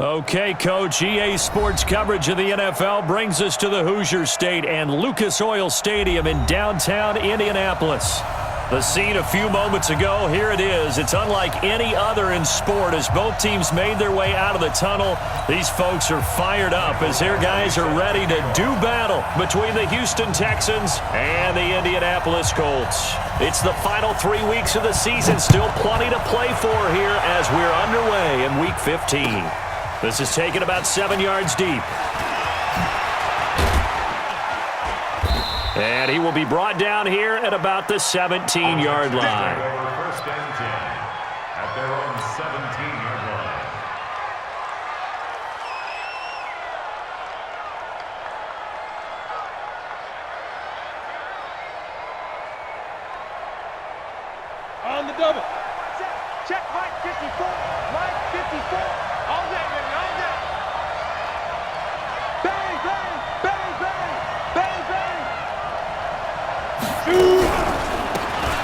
Okay, Coach, EA Sports coverage of the NFL brings us to the Hoosier State and Lucas Oil Stadium in downtown Indianapolis. The scene a few moments ago, here it is. It's unlike any other in sport as both teams made their way out of the tunnel. These folks are fired up as their guys are ready to do battle between the Houston Texans and the Indianapolis Colts. It's the final 3 weeks of the season, still plenty to play for here as we're underway in Week 15. This is taken about 7 yards deep. And he will be brought down here at about the 17-yard line. First and 10 at their own 17-yard line. On the double. Check right 54. Right 54. All day, baby, all day. Bang, bang, bang, bang, bang, bang.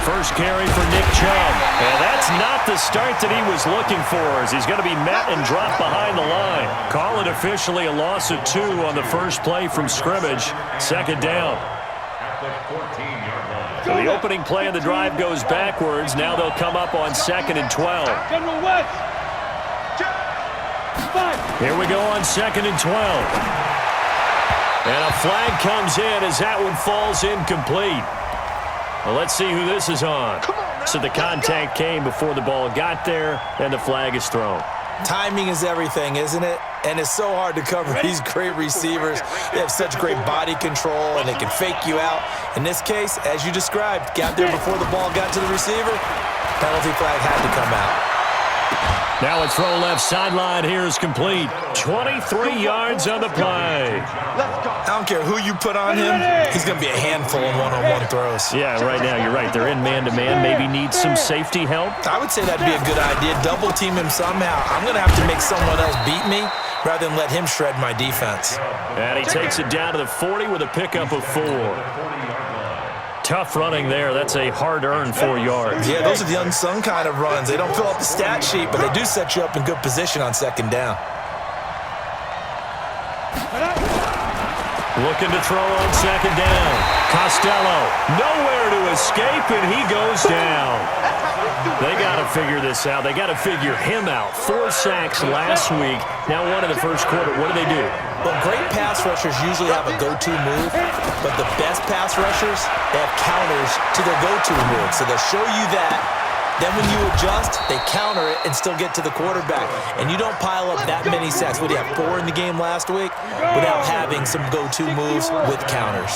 First carry for Nick Chubb. And that's not the start that he was looking for as he's going to be met and dropped behind the line. Call it officially a loss of 2 on the first play from scrimmage. Second down. At the 14-yard line. So the opening play of the drive goes backwards. Now they'll come up on 2nd and 12. General West. Here we go on 2nd and 12. And a flag comes in as that one falls incomplete. Well, let's see who this is on. So the contact came before the ball got there, and the flag is thrown. Timing is everything, isn't it? And it's so hard to cover these great receivers. They have such great body control, and they can fake you out. In this case, as you described, got there before the ball got to the receiver. Penalty flag had to come out. Now a throw left sideline here is complete. 23 yards on the play. I don't care who you put on him, he's going to be a handful in one-on-one throws. Yeah, right now you're right. They're in man-to-man. Maybe needs some safety help. I would say that'd be a good idea. Double team him somehow. I'm going to have to make someone else beat me rather than let him shred my defense. And he takes it down to the 40 with a pickup of 4. Tough running there. That's a hard-earned 4 yards. Yeah, those are the unsung kind of runs. They don't fill up the stat sheet, but they do set you up in good position on second down. Looking to throw on second down. Costello, nowhere to escape, and he goes down. They got to figure this out. They got to figure him out. 4 sacks last week. Now one in the first quarter. What do they do? Well, great pass rushers usually have a go-to move, but the best pass rushers, they have counters to their go-to move. So they'll show you that. Then when you adjust, they counter it and still get to the quarterback. And you don't pile up that many sacks. What do you have, 4 in the game last week? Without having some go-to moves with counters.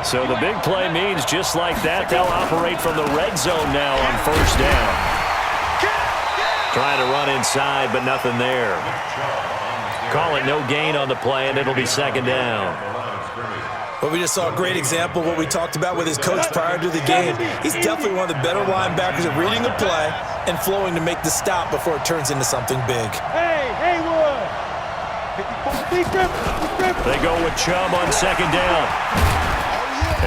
So the big play means just like that, they'll operate from the red zone now on first down. Trying to run inside, but nothing there. Call it no gain on the play, and it'll be second down. Well, we just saw a great example of what we talked about with his coach prior to the game. He's definitely one of the better linebackers at reading the play and flowing to make the stop before it turns into something big. Hey, Haywood. They go with Chubb on second down.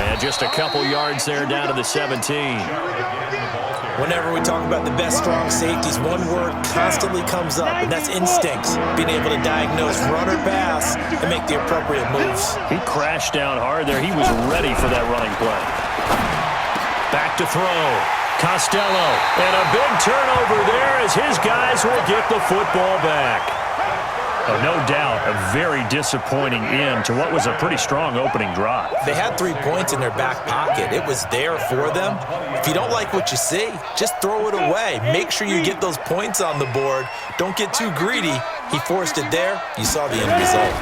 And just a couple yards there down to the 17. Whenever we talk about the best strong safeties, one word constantly comes up, and that's instincts. Being able to diagnose run or pass and make the appropriate moves. He crashed down hard there. He was ready for that running play. Back to throw. Costello. And a big turnover there as his guys will get the football back. Oh, no doubt, a very disappointing end to what was a pretty strong opening drive. They had 3 points in their back pocket. It was there for them. If you don't like what you see, just throw it away. Make sure you get those points on the board. Don't get too greedy. He forced it there. You saw the end result.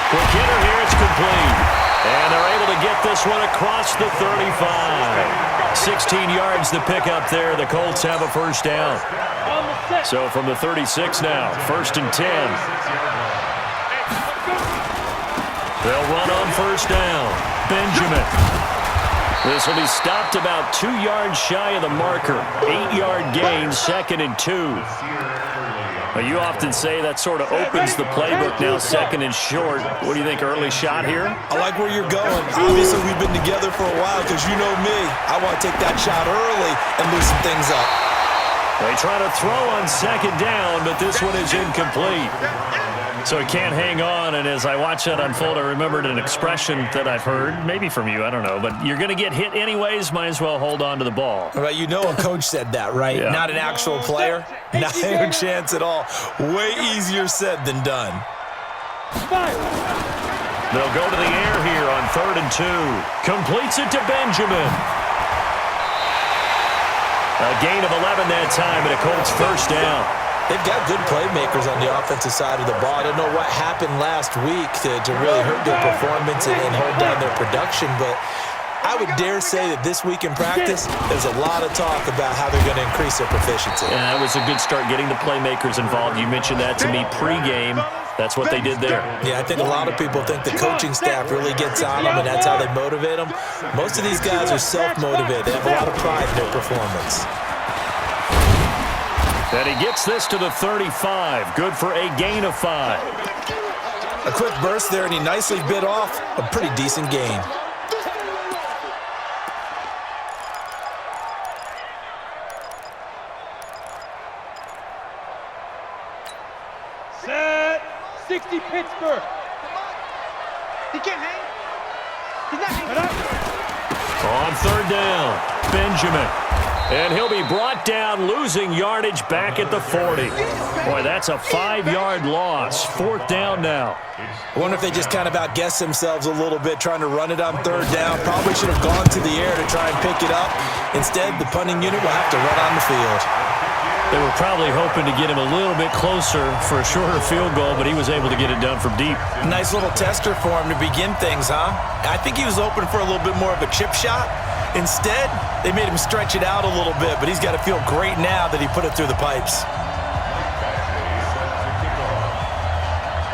Quick hitter here, it's complete. And they're able to get this one across the 35. 16 yards to pick up there. The Colts have a first down. So from the 36 now, first and 10. They'll run on first down. Benjamin. This will be stopped about 2 yards shy of the marker. 8-yard gain, second and 2. Well, you often say that sort of opens the playbook now, second and short. What do you think, early shot here? I like where you're going. Obviously, we've been together for a while because you know me. I want to take that shot early and loosen things up. They try to throw on second down, but this one is incomplete. So he can't hang on, and as I watch that unfold, I remembered an expression that I've heard, maybe from you, I don't know, but you're going to get hit anyways, might as well hold on to the ball. Well, you know a coach said that, right? Yeah. Not an actual player. Not a chance at all. Way easier said than done. They'll go to the air here on 3rd and 2. Completes it to Benjamin. A gain of 11 that time, and a Colts first down. They've got good playmakers on the offensive side of the ball. I don't know what happened last week to really hurt their performance and hold down their production, but I would dare say that this week in practice, there's a lot of talk about how they're going to increase their proficiency. Yeah, that was a good start getting the playmakers involved. You mentioned that to me pregame. That's what they did there. Yeah, I think a lot of people think the coaching staff really gets on them, and that's how they motivate them. Most of these guys are self-motivated. They have a lot of pride in their performance. And he gets this to the 35. Good for a gain of 5. A quick burst there, and he nicely bit off a pretty decent gain. Set. 60 Pittsburgh. He can't hang. He's not hanging. On 3rd down, Benjamin. And he'll be brought down, losing yardage back at the 40. Boy, that's a 5-yard loss. 4th down now. I wonder if they just kind of outguessed themselves a little bit trying to run it on 3rd down. Probably should have gone to the air to try and pick it up. Instead, the punting unit will have to run on the field. They were probably hoping to get him a little bit closer for a shorter field goal, but he was able to get it done from deep. Nice little tester for him to begin things, huh? I think he was hoping for a little bit more of a chip shot. Instead, they made him stretch it out a little bit, but he's got to feel great now that he put it through the pipes.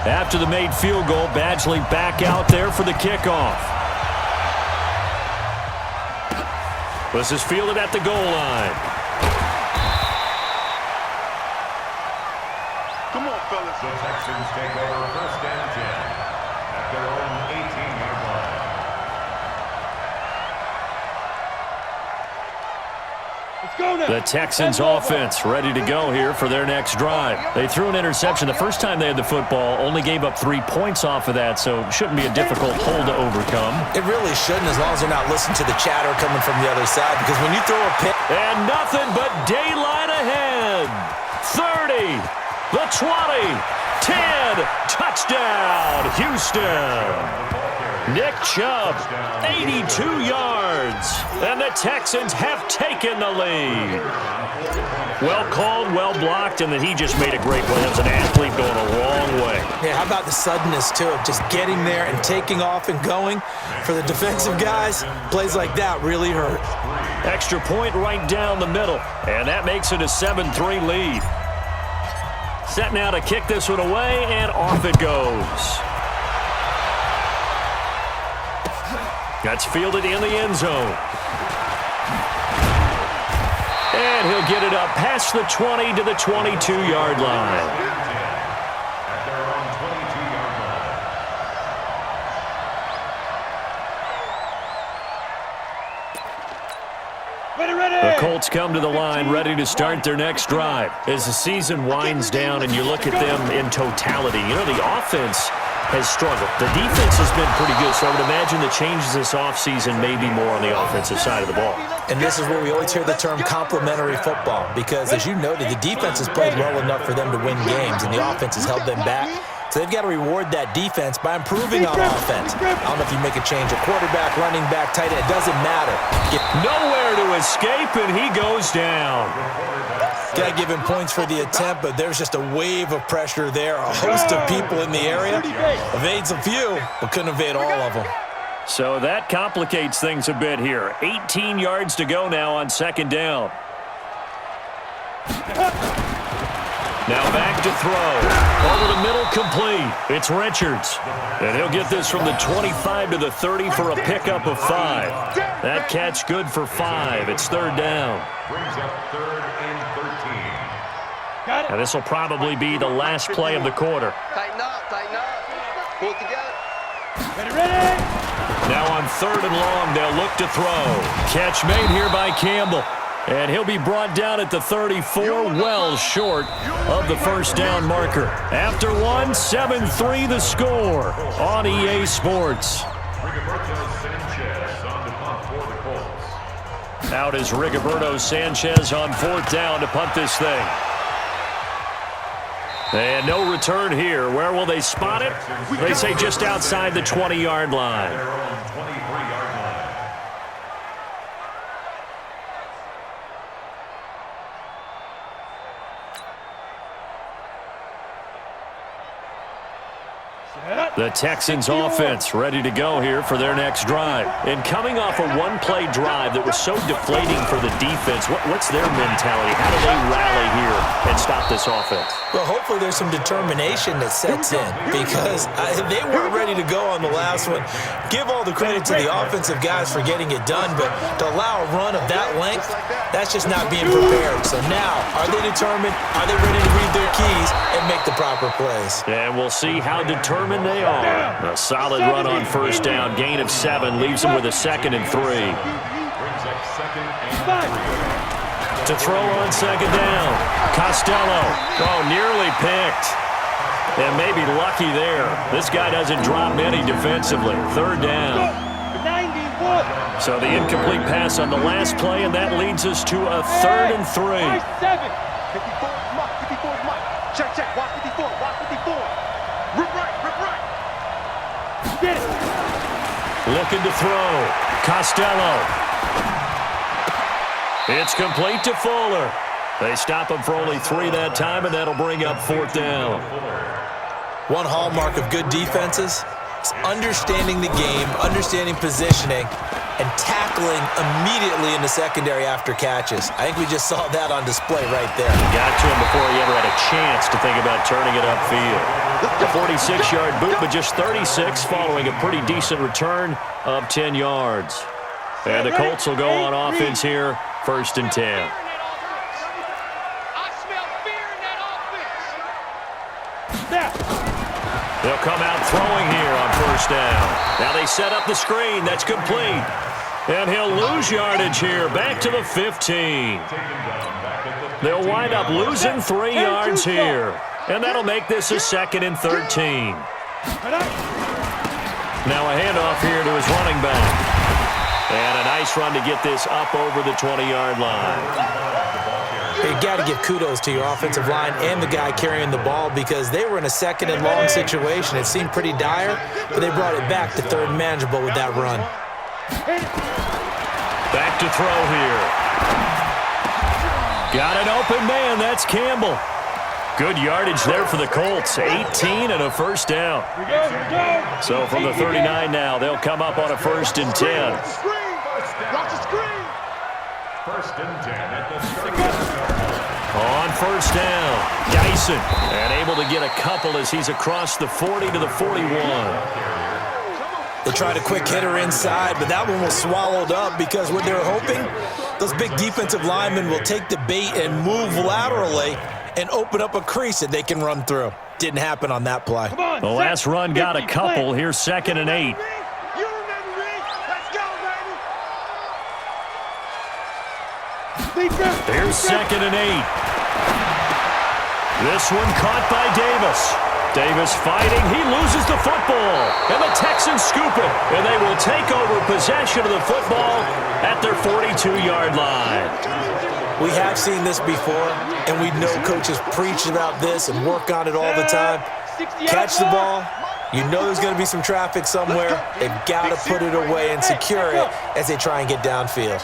After the made field goal, Badgley back out there for the kickoff. This is fielded at the goal line. Come on, fellas. The Texans take over 1st and 10 at their own 18-yard line. Let's go now. The Texans offense ready to go here for their next drive. They threw an interception the first time they had the football, only gave up 3 points off of that, so shouldn't be a difficult hole to overcome. It really shouldn't, as long as they're not listening to the chatter coming from the other side, because when you throw a pick... And nothing but daylight ahead. 30, the 20, 10, touchdown, Houston. Nick Chubb, 82 yards, and the Texans have taken the lead. Well called, well blocked, and then he just made a great play. That was an athlete going a long way. Yeah, how about the suddenness, too, of just getting there and taking off and going? For the defensive guys, plays like that really hurt. Extra point right down the middle, and that makes it a 7-3 lead. Set now to kick this one away, and off it goes. That's fielded in the end zone. And he'll get it up past the 20 to the 22-yard line. At their own 22-yard line. The Colts come to the line ready to start their next drive. As the season winds down and you look at them in totality, you know, the offense has struggled. The defense has been pretty good, so I would imagine the changes this offseason may be more on the offensive side of the ball. And this is where we always hear the term complementary football, because as you noted, the defense has played well enough for them to win games, and the offense has held them back. So they've got to reward that defense by improving on offense. I don't know if you make a change, a quarterback, running back, tight end, it doesn't matter. Nowhere to escape, and he goes down. Got to give him points for the attempt, but there's just a wave of pressure there. A host of people in the area. Evades a few, but couldn't evade all of them. So that complicates things a bit here. 18 yards to go now on 2nd down. Now back to throw. Over the middle, complete. It's Richards. And he'll get this from the 25 to the 30 for a pickup of 5. That catch good for 5. It's 3rd down. Brings up 3rd and 13. And this will probably be the last play of the quarter. Tighten up, pull it together. Now on 3rd and long, they'll look to throw. Catch made here by Campbell. And he'll be brought down at the 34, well short of the first down marker. After one, 7-3 the score on EA Sports. Out is Rigoberto Sanchez on fourth down to punt this thing. And no return here. Where will they spot it? They say just outside the 20-yard line. The Texans offense ready to go here for their next drive. And coming off a one-play drive that was so deflating for the defense, what's their mentality? How do they rally here and stop this offense? Well, hopefully there's some determination that sets in because they weren't ready to go on the last one. Give all the credit to the offensive guys for getting it done, but to allow a run of that length, that's just not being prepared. So now, are they determined? Are they ready to read their keys and make the proper plays? And we'll see how determined they are. A solid run on first down. Gain of 7 leaves them with a 2nd and 3. To throw on second down. Costello. Oh, nearly picked. And maybe lucky there. This guy doesn't drop many defensively. Third down. So the incomplete pass on the last play, and that leads us to a 3rd and 3. 54 Mike. Check. Watch 54. Rip right. Get it. Looking to throw. Costello. It's complete to Fuller. They stop him for only 3 that time, and that'll bring up 4th down. One hallmark of good defenses is understanding the game, understanding positioning, and tackling immediately in the secondary after catches. I think we just saw that on display right there. Got to him before he ever had a chance to think about turning it upfield. A 46-yard boot, but just 36 following a pretty decent return of 10 yards. And the Colts will go on offense here, 1st and 10. I smell fear in that offense. They'll come out throwing here on first down. Now they set up the screen. That's complete. And he'll lose yardage here. Back to the 15. They'll wind up losing 3 yards here. And that'll make this a 2nd and 13. Now a handoff here to his running back. And a nice run to get this up over the 20-yard line. You got to give kudos to your offensive line and the guy carrying the ball because they were in a 2nd and long situation. It seemed pretty dire, but they brought it back to 3rd and manageable with that run. Back to throw here. Got an open man. That's Campbell. Good yardage there for the Colts. 18 and a first down. So from the 39 now, they'll come up on a 1st and 10. Watch the screen. 1st and 10 at the 30. On first down, Dyson. And able to get a couple as he's across the 40 to the 41. They tried a quick hitter inside, but that one was swallowed up because what they're hoping, those big defensive linemen will take the bait and move laterally and open up a crease that they can run through. Didn't happen on that play. The last run got a couple. Here's 2nd and 8. You remember me? Let's go, baby. Here's 2nd and 8. This one caught by Davis. Davis fighting. He loses the football. And the Texans scoop it. And they will take over possession of the football at their 42-yard line. We have seen this before, and we know coaches preach about this and work on it all the time. Catch the ball. You know there's going to be some traffic somewhere. They've got to put it away and secure it as they try and get downfield.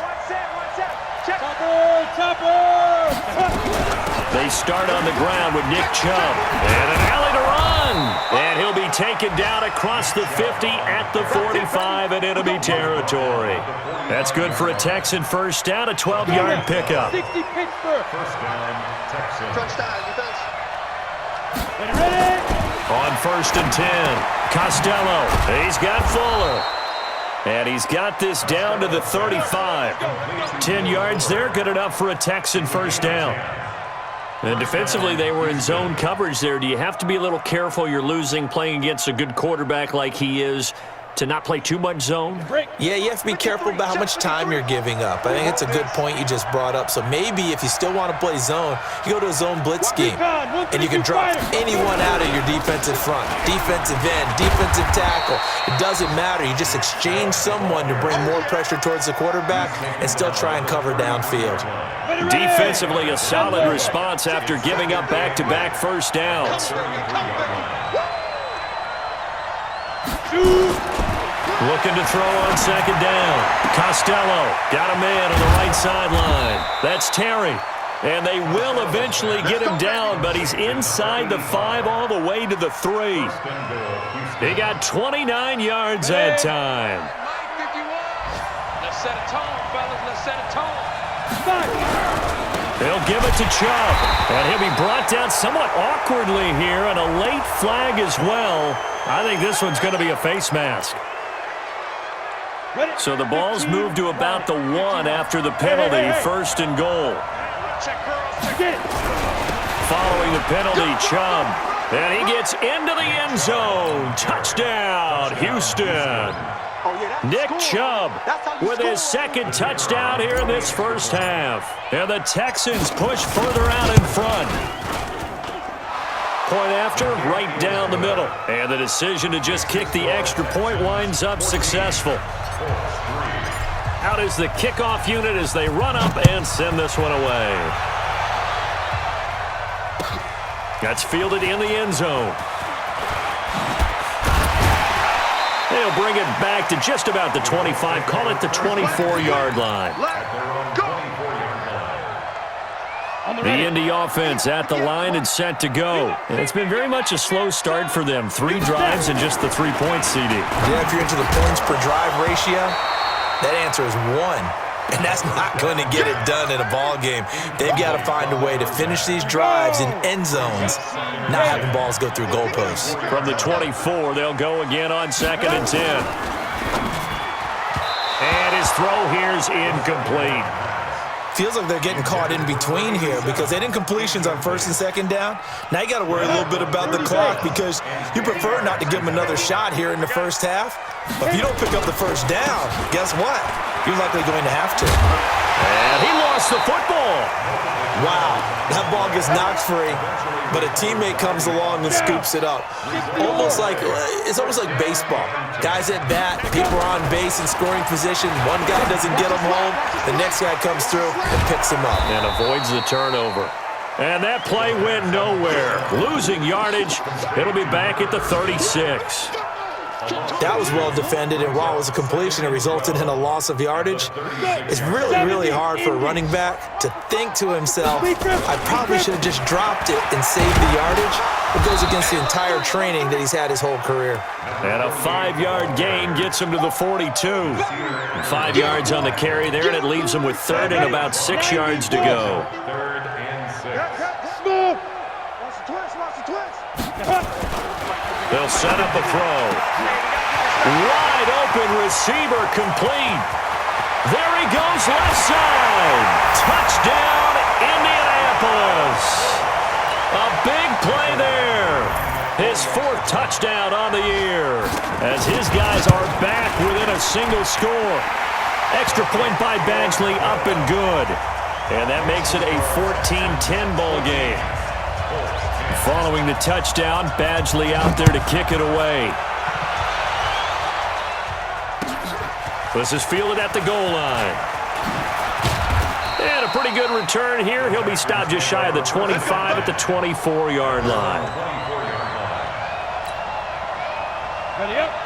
They start on the ground with Nick Chubb. And an alley to run. And he'll be taken down across the 50 at the 45 and enemy territory. That's good for a Texan first down, a 12-yard pickup. 60 Pittsburgh. First down, Texans. Crunch time, defense. Ready? On 1st and 10, Costello. He's got Fuller. And he's got this down to the 35. 10 yards there, good enough for a Texan first down. And defensively, they were in zone coverage there. Do you have to be a little careful? You're losing, playing against a good quarterback like he is. to not play too much zone? Yeah, you have to be careful about how much time you're giving up. I think it's a good point you just brought up. So maybe if you still want to play zone, you go to a zone blitz scheme, and you can drop anyone out of your defensive front, defensive end, defensive tackle. It doesn't matter. You just exchange someone to bring more pressure towards the quarterback and still try and cover downfield. Defensively, a solid response after giving up back-to-back first downs. Looking to throw on second down. Costello got a man on the right sideline. That's Terry. And they will eventually get him down, but he's inside the 5 all the way to the 3. He got 29 yards that time. Let's set a tone, fellas. Let's set a tone. They'll give it to Chubb, and he'll be brought down somewhat awkwardly here, and a late flag as well. I think this one's going to be a face mask. So the ball's moved to about the 1 after the penalty, 1st and goal. Following the penalty, Chubb, and he gets into the end zone. Touchdown, Houston. Nick Chubb with his second touchdown here in this first half. And the Texans push further out in front. Point after, right down the middle. And the decision to just kick the extra point winds up successful. Out is the kickoff unit as they run up and send this one away. That's fielded in the end zone. They'll bring it back to just about the 25. Call it the 24-yard line. The Indy offense at the line and set to go. And it's been very much a slow start for them. 3 drives and just the 3 points, CD. Yeah, if you're into the points per drive ratio, that answer is 1. And that's not going to get it done in a ball game. They've got to find a way to finish these drives in end zones, not having balls go through goalposts. From the 24, they'll go again on 2nd and 10. And his throw here's incomplete. Feels like they're getting caught in between here because they didn't completions on 1st and 2nd down. Now you got to worry a little bit about the clock because you prefer not to give them another shot here in the first half. But if you don't pick up the first down, guess what? You're likely going to have to. And he lost the football. Wow, that ball gets knocked free, but a teammate comes along and scoops it up. It's almost like baseball. Guys at bat, people are on base in scoring position. One guy doesn't get them home. The next guy comes through and picks him up. And avoids the turnover. And that play went nowhere. Losing yardage. It'll be back at the 36. That was well defended, and while it was a completion, it resulted in a loss of yardage. It's really, really hard for a running back to think to himself, I probably should have just dropped it and saved the yardage. It goes against the entire training that he's had his whole career. And a 5-yard gain gets him to the 42. 5 yards on the carry there, and it leaves him with 3rd and about 6 yards to go. 3rd and 6. They'll set up a throw. Wide open receiver complete. There he goes left side. Touchdown, Indianapolis. A big play there. His 4th touchdown on the year as his guys are back within a single score. Extra point by Badgley up and good. And that makes it a 14-10 ball game. Following the touchdown, Badgley out there to kick it away. This is fielded at the goal line. And a pretty good return here. He'll be stopped just shy of the 25 at the 24-yard line.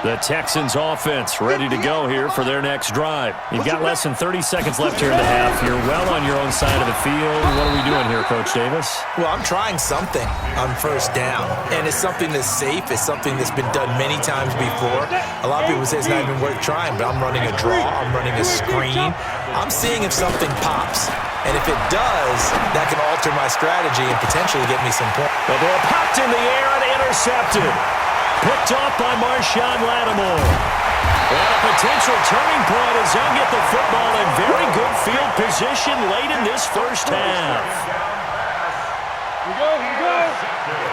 The Texans offense ready to go here for their next drive. You've got less than 30 seconds left here in the half. You're well on your own side of the field. What are we doing here, Coach Davis? Well, I'm trying something on 1st down, and it's something that's safe. It's something that's been done many times before. A lot of people say it's not even worth trying, but I'm running a draw. I'm running a screen. I'm seeing if something pops. And if it does, that can alter my strategy and potentially get me some points. The ball popped in the air and intercepted. Picked off by Marshawn Lattimore. And a potential turning point as they'll get the football in very good field position late in this first half. Here we go.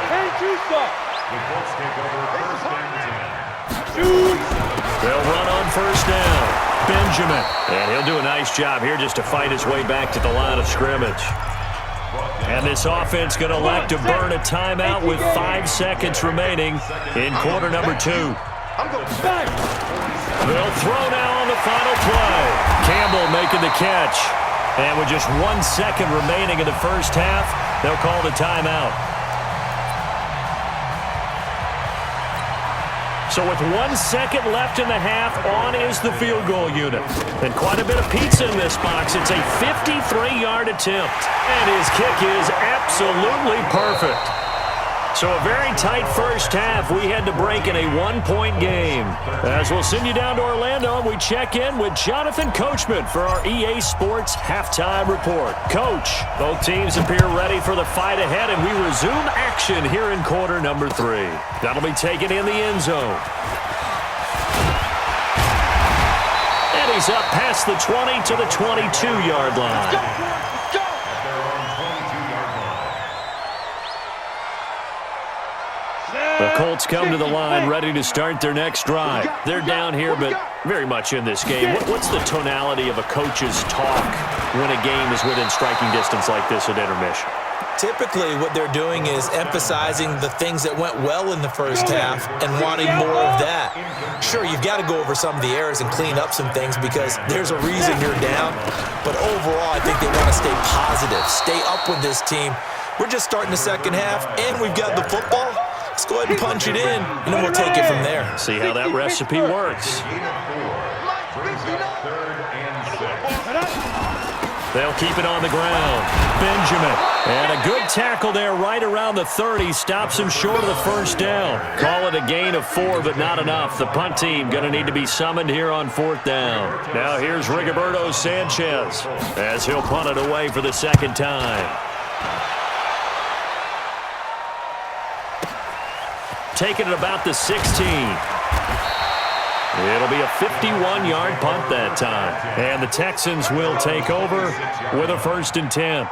Hey, two stop. The Colts take over 1st and 10. Shoot. They'll run on first down. Benjamin. And he'll do a nice job here just to fight his way back to the line of scrimmage. And this offense going to elect to burn a timeout with 5 seconds remaining in quarter number 2. They'll throw now on the final play. Campbell making the catch. And with just 1 second remaining in the first half, they'll call the timeout. So with 1 second left in the half, on is the field goal unit. And quite a bit of pizza in this box. It's a 53-yard attempt. And his kick is absolutely perfect. So a very tight first half. We had to break in a 1-point game. As we'll send you down to Orlando, and we check in with Jonathan Coachman for our EA Sports Halftime Report. Coach, both teams appear ready for the fight ahead, and we resume action here in quarter number 3. That'll be taken in the end zone. And he's up past the 20 to the 22-yard line. The Colts come to the line ready to start their next drive. They're down here, but very much in this game. What's the tonality of a coach's talk when a game is within striking distance like this at intermission? Typically, what they're doing is emphasizing the things that went well in the first half and wanting more of that. Sure, you've got to go over some of the errors and clean up some things because there's a reason you're down. But overall, I think they want to stay positive, stay up with this team. We're just starting the second half, and we've got the football. Let's go ahead and punch it in, and then we'll take it from there. See how that recipe works. They'll keep it on the ground. Benjamin. And a good tackle there right around the 30. Stops him short of the first down. Call it a gain of 4, but not enough. The punt team going to need to be summoned here on 4th down. Now here's Rigoberto Sanchez as he'll punt it away for the second time. Taking it about the 16. It'll be a 51-yard punt that time. And the Texans will take over with a 1st and 10.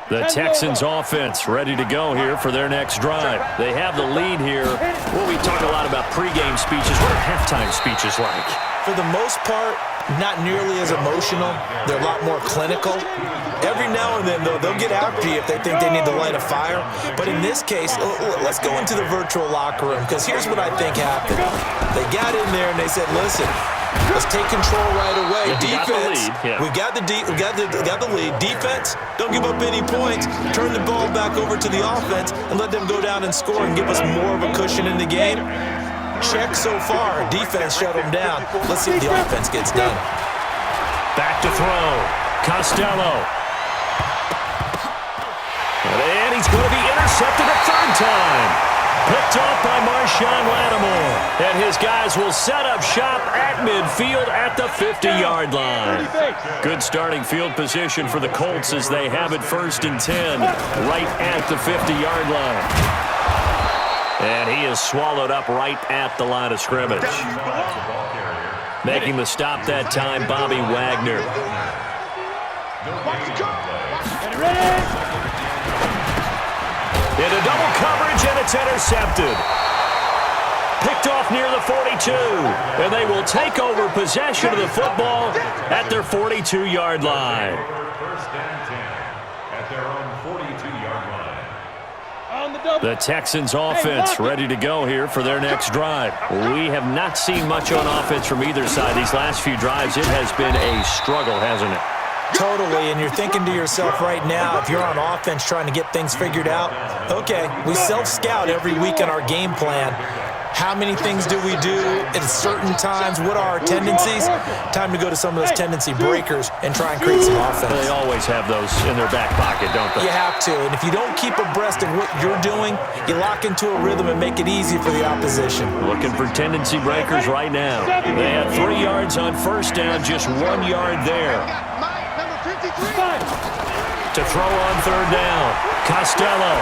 The Texans offense ready to go here for their next drive. They have the lead here. Well, we talk a lot about pregame speeches. What are halftime speeches like? For the most part, not nearly as emotional. They're a lot more clinical. Every now and then, though, they'll get after you if they think they need to light a fire. But in this case, let's go into the virtual locker room, because here's what I think happened. They got in there and they said, listen, let's take control right away. Defense, we got the lead. Defense, don't give up any points. Turn the ball back over to the offense and let them go down and score and give us more of a cushion in the game. Check so far. Defense shut them down. Let's see if the offense gets done. Back to throw. Costello. And he's going to be intercepted a 3rd time. Picked off by Marshawn Lattimore. And his guys will set up shop at midfield at the 50-yard line. Good starting field position for the Colts as they have it 1st and 10 right at the 50-yard line. And he is swallowed up right at the line of scrimmage. Making the stop that time, Bobby Wagner. Into double coverage, and it's intercepted. Picked off near the 42. And they will take over possession of the football at their 42-yard line. 1st and 10 at their own 42-yard line. The Texans offense ready to go here for their next drive. We have not seen much on offense from either side. These last few drives, it has been a struggle, hasn't it? Totally, and you're thinking to yourself right now, if you're on offense trying to get things figured out, okay, we self-scout every week in our game plan. How many things do we do at certain times? What are our tendencies? Time to go to some of those tendency breakers and try and create some offense. They always have those in their back pocket, don't they? You have to, and if you don't keep abreast of what you're doing, you lock into a rhythm and make it easy for the opposition. Looking for tendency breakers right now. They had 3 yards on 1st down, just 1 yard there. To throw on 3rd down, Costello.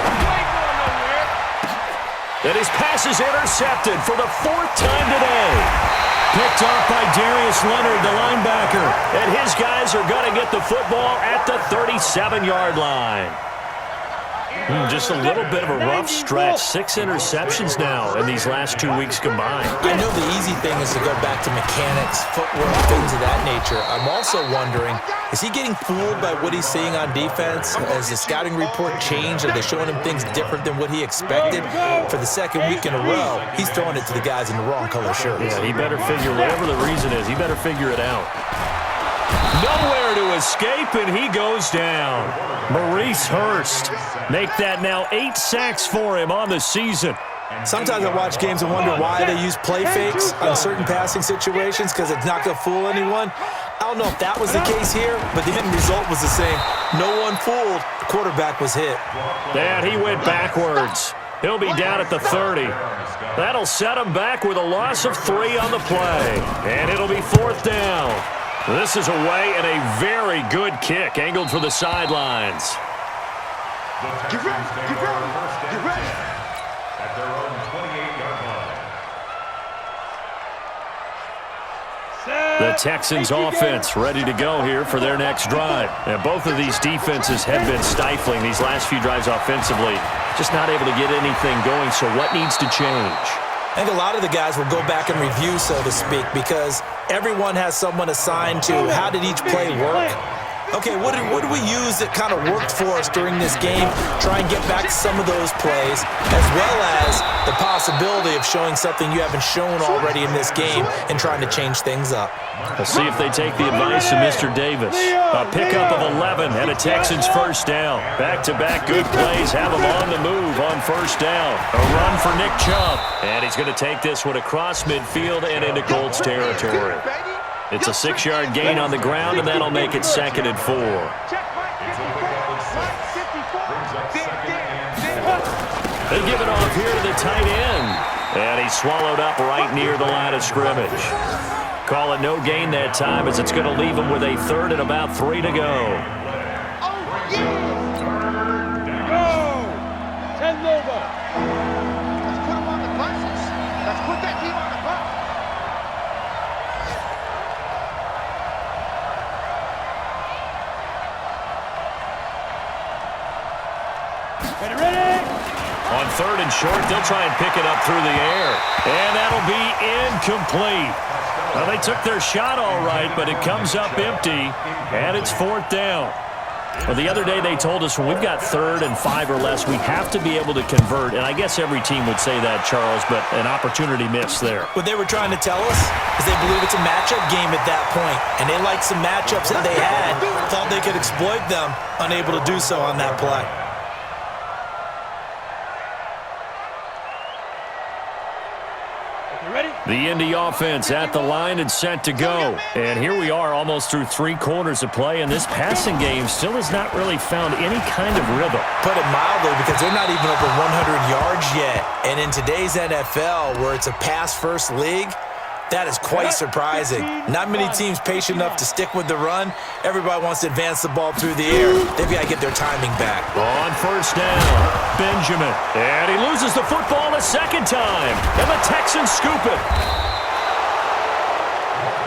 And his pass is intercepted for the 4th time today. Picked off by Darius Leonard, the linebacker. And his guys are going to get the football at the 37-yard line. Just a little bit of a rough stretch. 6 interceptions now in these last 2 weeks combined. I know the easy thing is to go back to mechanics, footwork, things of that nature. I'm also wondering, is he getting fooled by what he's seeing on defense? Has the scouting report changed? Are they showing him things different than what he expected? For the second week in a row, he's throwing it to the guys in the wrong color shirts. Yeah, he better figure, whatever the reason is, he better figure it out. Nowhere to escape, and he goes down. Maurice Hurst make that now 8 sacks for him on the season. Sometimes I watch games and wonder why they use play fakes on certain passing situations, because it's not going to fool anyone. I don't know if that was the case here, but the end result was the same. No one fooled. The quarterback was hit. And he went backwards. He'll be down at the 30. That'll set him back with a loss of 3 on the play. And it'll be 4th down. This is away, and a very good kick angled for the sidelines. Get ready, get ready, get ready. At their own 28-yard line. The Texans offense ready to go here for their next drive. And both of these defenses have been stifling these last few drives offensively. Just not able to get anything going, so what needs to change? I think a lot of the guys will go back and review, so to speak, because everyone has someone assigned to how did each play work. Okay, what did we use that kind of worked for us during this game? Try and get back to some of those plays, as well as the possibility of showing something you haven't shown already in this game and trying to change things up. We'll see if they take the advice of Mr. Davis. A pickup of 11 and a Texans first down. Back-to-back good plays have him on the move on first down. A run for Nick Chubb. And he's going to take this one across midfield and into Colts territory. It's a 6-yard gain on the ground, and that'll make it 2nd and 4. They give it off here to the tight end. And he's swallowed up right near the line of scrimmage. Call it no gain that time, as it's going to leave him with a 3rd and about 3 to go. Go! 10 Lobo. Let's put him on the buses. Let's put that team on the bus. Ready? On 3rd and short, they'll try and pick it up through the air. And that'll be incomplete. Well, they took their shot all right, but it comes up empty, and it's 4th down. Well, the other day they told us when we've got 3rd and 5 or less, we have to be able to convert. And I guess every team would say that, Charles, but an opportunity missed there. What they were trying to tell us is they believe it's a matchup game at that point, and they liked some matchups that they had, thought they could exploit them, unable to do so on that play. The Indy offense at the line and set to go. And here we are almost through 3 quarters of play, and this passing game still has not really found any kind of rhythm. Put it mildly, because they're not even over 100 yards yet. And in today's NFL, where it's a pass-first league, that is quite surprising. Not many teams patient enough to stick with the run. Everybody wants to advance the ball through the air. They've got to get their timing back. On first down, Benjamin. And he loses the football a second time. And the Texans scoop it.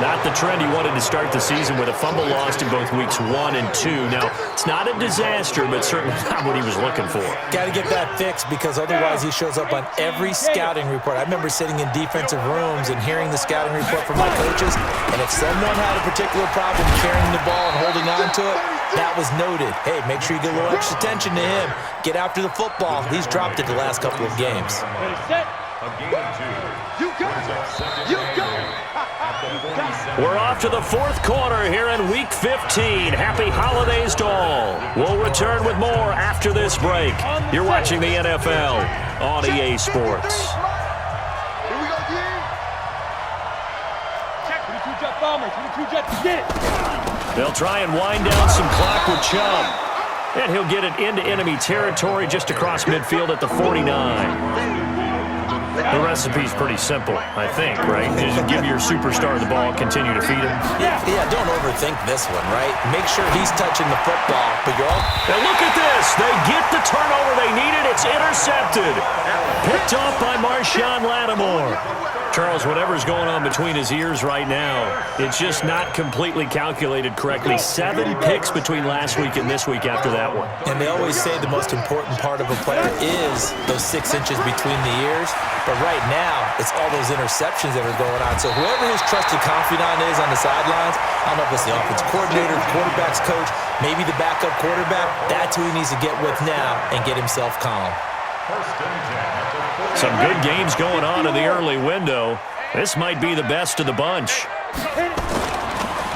Not the trend he wanted to start the season with. A fumble lost in both weeks 1 and 2. Now, it's not a disaster, but certainly not what he was looking for. Got to get that fixed, because otherwise he shows up on every scouting report. I remember sitting in defensive rooms and hearing the scouting report from my coaches, and if someone had a particular problem carrying the ball and holding on to it, that was noted. Hey, make sure you get a little extra attention to him. Get after the football. He's dropped it the last couple of games. You got it. You got it. We're off to the 4th quarter here in Week 15. Happy holidays to all. We'll return with more after this break. You're watching the NFL on EA Sports. Here we go, again. Check 22 jet bombers. 22 jet, get it. They'll try and wind down some clock with Chubb. And he'll get it into enemy territory just across midfield at the 49. The recipe's pretty simple, I think, right? Just give your superstar the ball, continue to feed him. Yeah, don't overthink this one, right? Make sure he's touching the football, but you're all... And look at this. They get the turnover they needed. It's intercepted. Picked off by Marshawn Lattimore. Charles, whatever's going on between his ears right now, it's just not completely calculated correctly. 7 picks between last week and this week after that one. And they always say the most important part of a player is those 6 inches between the ears. But right now, it's all those interceptions that are going on. So whoever his trusted confidant is on the sidelines, I don't know if it's the offensive coordinator, the quarterback's coach, maybe the backup quarterback, that's who he needs to get with now and get himself calm. Some good games going on in the early window. This might be the best of the bunch.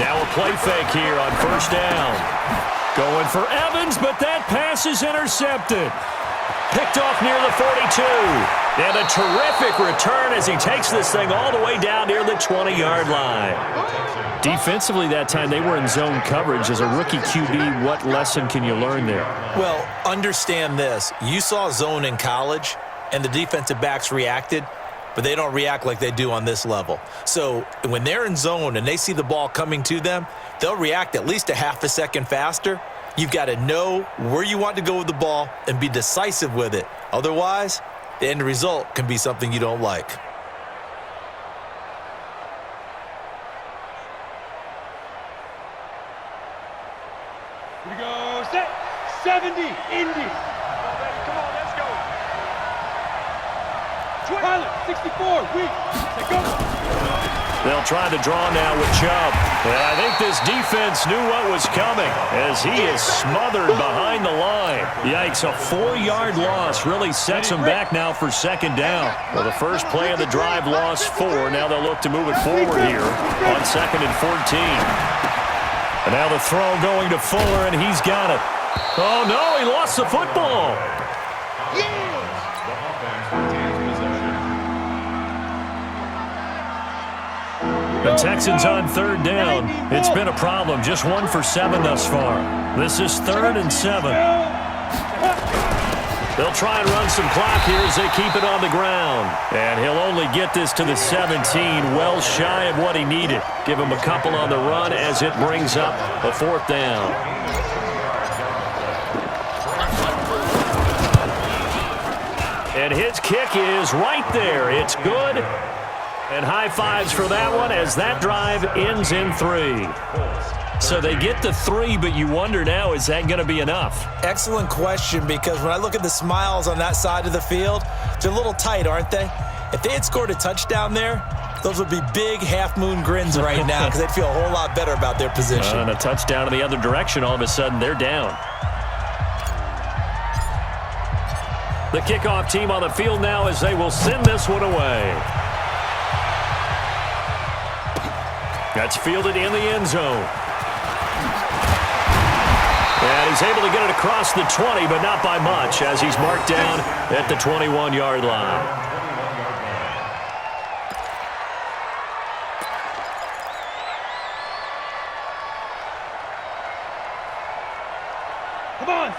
Now a play fake here on first down. Going for Evans, but that pass is intercepted. Picked off near the 42. And a terrific return as he takes this thing all the way down near the 20-yard line. Defensively that time, they were in zone coverage. As a rookie QB, what lesson can you learn there? Well, understand this. You saw zone in college, and the defensive backs reacted, but they don't react like they do on this level. So when they're in zone and they see the ball coming to them, they'll react at least a half a second faster. You've got to know where you want to go with the ball and be decisive with it. Otherwise, the end result can be something you don't like. Here we go, set, 70, Indy. Come on, let's go. Pilot, 64, weak, let's go. They'll try to draw now with Chubb. And I think this defense knew what was coming as he is smothered behind the line. Yikes, a 4-yard loss really sets him back now for second down. Well, the first play of the drive lost 4. Now they'll look to move it forward here on second and 14. And now the throw going to Fuller, and he's got it. Oh, no, he lost the football. The Texans on third down. It's been a problem. Just 1 for 7 thus far. This is 3rd and 7. They'll try and run some clock here as they keep it on the ground. And he'll only get this to the 17, well shy of what he needed. Give him a couple on the run as it brings up a 4th down. And his kick is right there. It's good. And high fives for that one as that drive ends in 3. So they get to 3, but you wonder now, is that going to be enough? Excellent question, because when I look at the smiles on that side of the field, they're a little tight, aren't they? If they had scored a touchdown there, those would be big half-moon grins right now because they'd feel a whole lot better about their position. And a touchdown in the other direction, all of a sudden they're down. The kickoff team on the field now as they will send this one away. That's fielded in the end zone. And he's able to get it across the 20, but not by much, as he's marked down at the 21-yard line.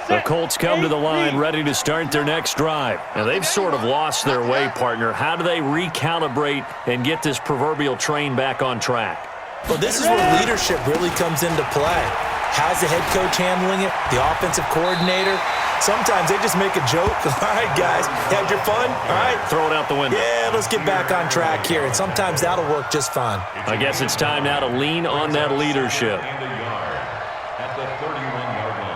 The Colts come to the line ready to start their next drive. And they've sort of lost their way, partner. How do they recalibrate and get this proverbial train back on track? Well, this is where leadership really comes into play. How's the head coach handling it? The offensive coordinator? Sometimes they just make a joke. All right, guys, had your fun? All right. Throw it out the window. Yeah, let's get back on track here. And sometimes that'll work just fine. I guess it's time now to lean on that leadership. At the 31-yard line.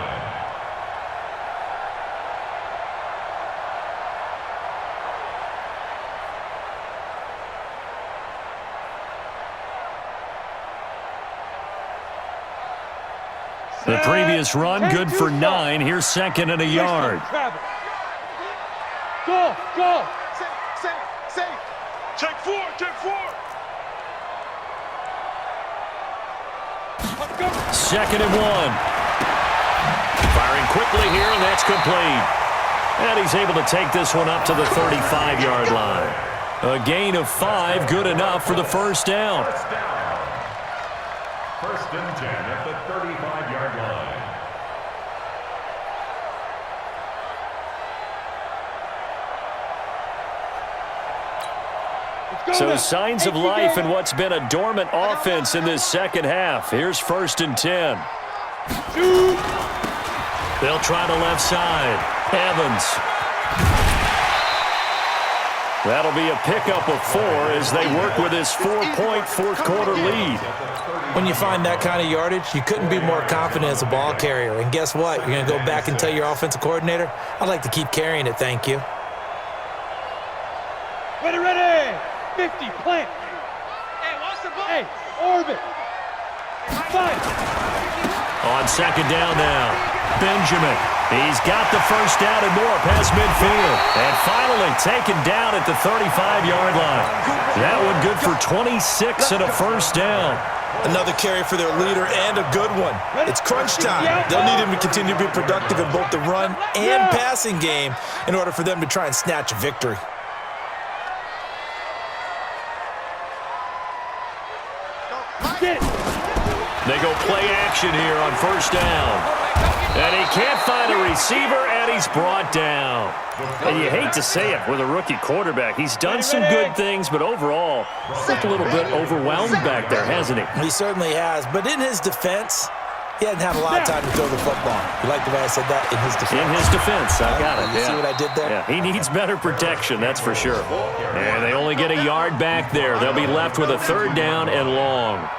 The previous run, good for 9. Here's second and a yard. Go, go. Safe. Take 4. Second and 1. Firing quickly here, and that's complete. And he's able to take this one up to the 35-yard line. A gain of 5, good enough for the first down. First and 10 at the 35-yard line. So signs of life in what's been a dormant offense in this second half. Here's first and 10. They'll try the left side. Evans. That'll be a pickup of 4 as they work with his 4-point fourth-quarter lead. When you find that kind of yardage, you couldn't be more confident as a ball carrier. And guess what? You're going to go back and tell your offensive coordinator, I'd like to keep carrying it, thank you. Ready. 50, plant. Hey, what's the ball? Hey, orbit. 5. On second down now, Benjamin. He's got the first down and more past midfield. And finally taken down at the 35-yard line. That one good for 26 and a first down. Another carry for their leader and a good one. It's crunch time. They'll need him to continue to be productive in both the run and passing game in order for them to try and snatch a victory. They go play action here on first down. And he can't find a receiver, and he's brought down. And you hate to say it with a rookie quarterback. He's done some good things, but overall, he's looked a little bit overwhelmed back there, hasn't he? He certainly has. But in his defense, he hadn't had a lot of time to throw the football. You like the way I said that? In his defense. In his defense, I got it. You see what I did there? Yeah, he needs better protection, that's for sure. And they only get a yard back there. They'll be left with a third down and long.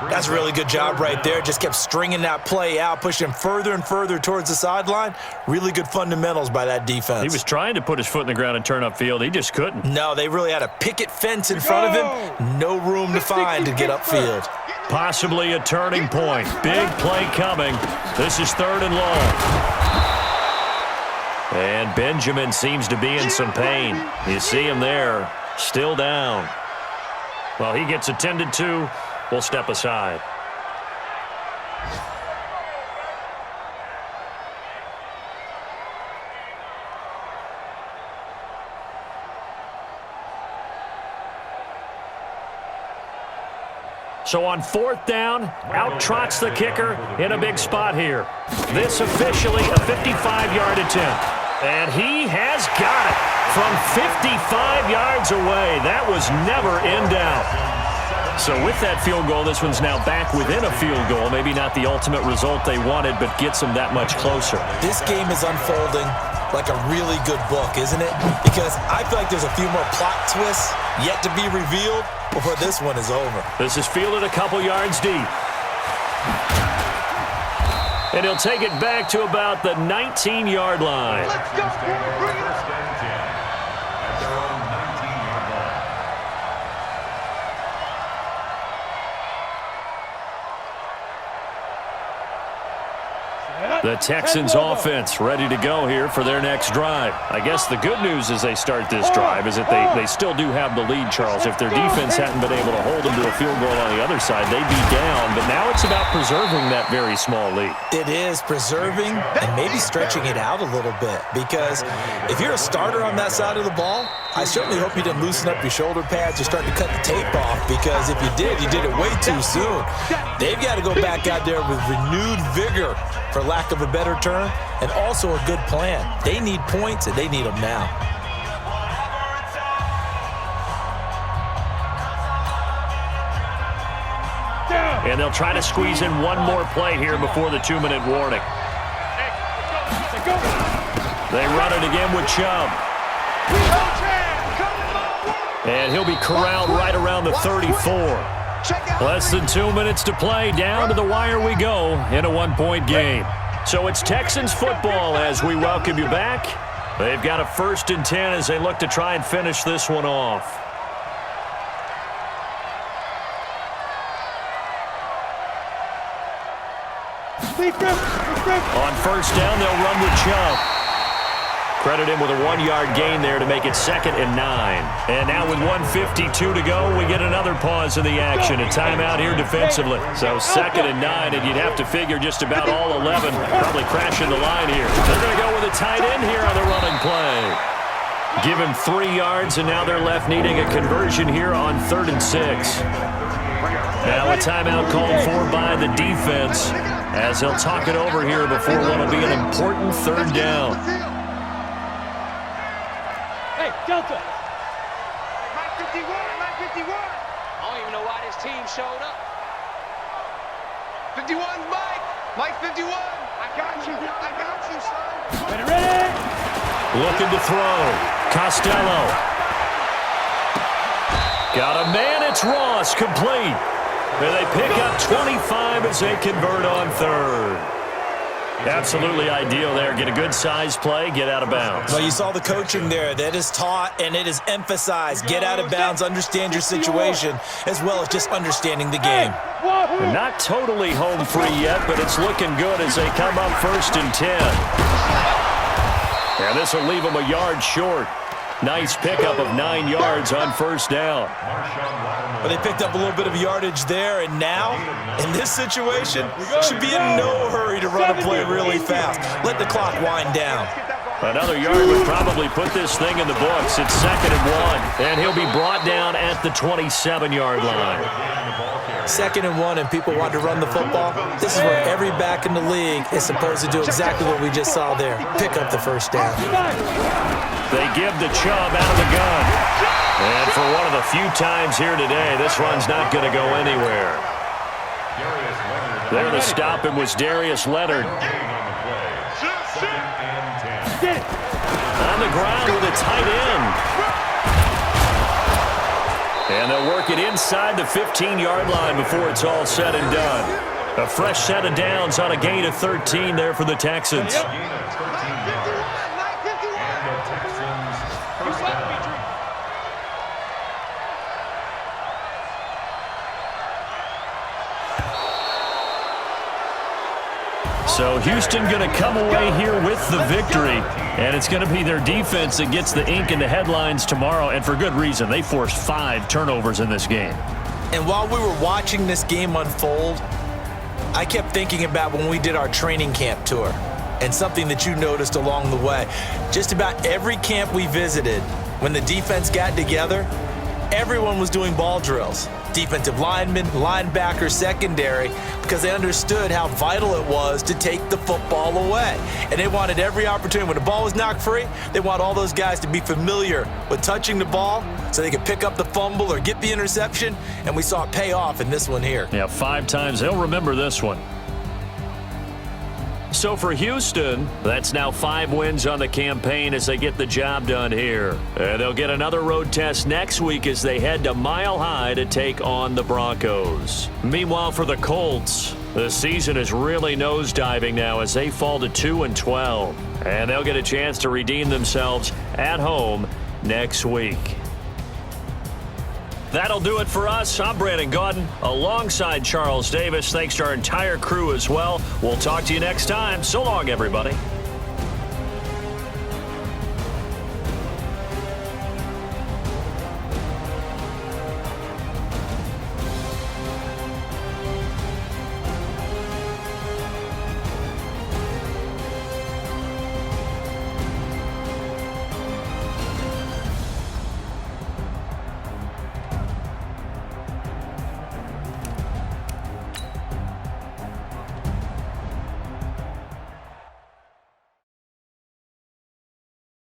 That's a really good job right there. Just kept stringing that play out, pushing him further and further towards the sideline. Really good fundamentals by that defense. He was trying to put his foot in the ground and turn upfield. He just couldn't. No, they really had a picket fence in front of him. No room to find to get upfield. Possibly a turning point. Big play coming. This is third and long. And Benjamin seems to be in some pain. You see him there, still down. Well, he gets attended to. We'll step aside. So on fourth down, out trots the kicker in a big spot here. This officially a 55-yard attempt. And he has got it from 55 yards away. That was never in doubt. So with that field goal, this one's now back within a field goal. Maybe not the ultimate result they wanted, but gets them that much closer. This game is unfolding like a really good book, isn't it? Because I feel like there's a few more plot twists yet to be revealed before this one is over. This is fielded a couple yards deep. And he'll take it back to about the 19-yard line. Let's go. Bring it up. First and 10 at their own 19-yard line. The Texans offense ready to go here for their next drive. I guess the good news as they start this drive is that they still do have the lead, Charles. If their defense hadn't been able to hold them to a field goal on the other side, they'd be down. But now it's about preserving that very small lead. It is preserving and maybe stretching it out a little bit. Because if you're a starter on that side of the ball, I certainly hope you didn't loosen up your shoulder pads or start to cut the tape off. Because if you did it way too soon. They've got to go back out there with renewed vigor, for lack of a better term, and also a good plan. They need points, and they need them now. And they'll try to squeeze in one more play here before the 2-minute warning. They run it again with Chubb. And he'll be corralled right around the 34. Less than 2 minutes to play. Down to the wire we go in a 1-point game. So it's Texans football as we welcome you back. They've got a 1st and 10 as they look to try and finish this one off. On first down, they'll run with Chubb. Credit him with a 1-yard gain there to make it 2nd and 9. And now with 1:52 to go, we get another pause in the action. A timeout here defensively. So 2nd and 9, and you'd have to figure just about all 11 probably crashing the line here. They're going to go with a tight end here on the running play. Give him 3 yards, and now they're left needing a conversion here on 3rd and 6. Now a timeout called for by the defense as they'll talk it over here before what will be an important 3rd down. Hey, Delta. Mike 51, Mike 51. I don't even know why this team showed up. 51, Mike. Mike 51. I got you, son. Ready. Looking to throw. Costello. Got a man, it's Ross, complete. And they pick up 25 as they convert on third. Absolutely ideal there. Get a good size play, get out of bounds. Well, you saw the coaching there. That is taught and it is emphasized. Get out of bounds, understand your situation, as well as just understanding the game. They're not totally home free yet, but it's looking good as they come up 1st and 10. And this will leave them a yard short. Nice pickup of 9 yards on 1st down. Well, they picked up a little bit of yardage there, and now, in this situation, should be in no hurry to run a play really fast. Let the clock wind down. Another yard would probably put this thing in the books. It's 2nd and 1, and he'll be brought down at the 27-yard line. 2nd and 1, and people want to run the football. This is where every back in the league is supposed to do exactly what we just saw there. Pick up the 1st down. They give the Chubb out of the gun. And for one of the few times here today, this run's not going to go anywhere. There to stop him was Darius Leonard. On the ground with a tight end. And they'll work it inside the 15-yard line before it's all said and done. A fresh set of downs on a gain of 13 there for the Texans. So Houston going to come away here with the victory, and it's going to be their defense that gets the ink in the headlines tomorrow, and for good reason. They forced 5 turnovers in this game. And while we were watching this game unfold, I kept thinking about when we did our training camp tour and something that you noticed along the way. Just about every camp we visited, when the defense got together, everyone was doing ball drills. Defensive linemen, linebackers, secondary, because they understood how vital it was to take the football away. And they wanted every opportunity. When the ball was knocked free, they want all those guys to be familiar with touching the ball so they could pick up the fumble or get the interception, and we saw it pay off in this one here. Yeah, 5 times. They'll remember this one. So for Houston, that's now 5 wins on the campaign as they get the job done here. And they'll get another road test next week as they head to Mile High to take on the Broncos. Meanwhile, for the Colts, the season is really nosediving now as they fall to 2-12. And they'll get a chance to redeem themselves at home next week. That'll do it for us. I'm Brandon Gaudin alongside Charles Davis. Thanks to our entire crew as well. We'll talk to you next time. So long, everybody.